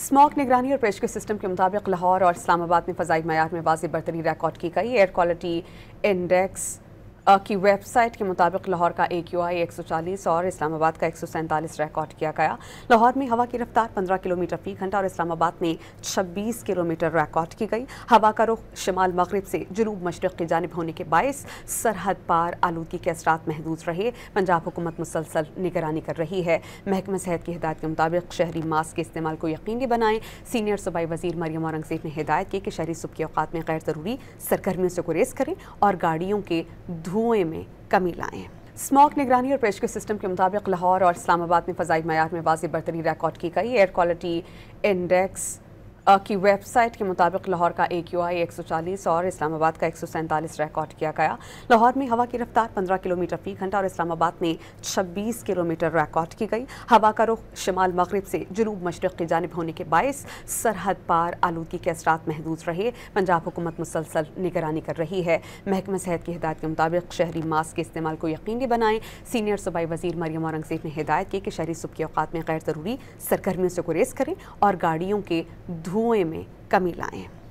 Smog निगरानी और पेशगी system के मुताबिक लाहौर और इस्लामाबाद में फ़ज़ाई मयार में वाज़ेह बढ़तरी रिकॉर्ड की गई। एयर क्वालिटी इंडेक्स की वेबसाइट के मुताबिक लाहौर का AQI 140 और इस्लामाबाद का 147 रिकॉर्ड किया गया। लाहौर में हवा की रफ्तार 15 किलोमीटर फ़ी घंटा और इस्लामाबाद में 26 किलोमीटर रिकॉर्ड की गई। हवा का रुख शिमाल मगरिब से जुनूब मशरिक़ की जानिब होने के बायस सरहद पार आलूदगी के असरात महदूद रहे। पंजाब हुकूमत मुसलसल निगरानी कर रही है। महकमा सेहत की हिदायत के मुताबिक शहरी मास्क के इस्तेमाल को यकीनी बनाएं। सीनियर सूबाई वज़ीर मरियम औरंगज़ेब ने हिदायत की कि शहरी सुबह के औक़ात में गैर ज़रूरी सरगर्मियों से गुरेज करें और गाड़ियों के धुएं में कमी लाएं। स्मॉग निगरानी और पेशगी सिस्टम के मुताबिक लाहौर और इस्लामाबाद में फ़ज़ाई मयार में वाज़ेह बढ़तरी रिकॉर्ड की गई। एयर क्वालिटी इंडेक्स की वेबसाइट के मुताबिक लाहौर का AQI 140 और इस्लामाबाद का 147 रिकॉर्ड किया गया। लाहौर में हवा की रफ्तार 15 किलोमीटर फ़ी घंटा और इस्लामाबाद में 26 किलोमीटर रिकॉर्ड की गई। हवा का रुख शिमाल मगरिब से जुनूब मशरिक़ की जानिब होने के बायस सरहद पार आलूदगी के असरात महदूद रहे। पंजाब हुकूमत मुसलसल निगरानी कर रही है। महकमा सेहत की हिदायत के मुताबिक शहरी मास्क के इस्तेमाल को यकीनी बनाएं। सीनियर सूबाई वज़ीर मरियम औरंगज़ेब ने हिदायत की कि शहरी सुबह के औक़ात में गैर ज़रूरी सरगर्मियों से गुरेज करें और गाड़ियों के धुएं में कमी लाएं।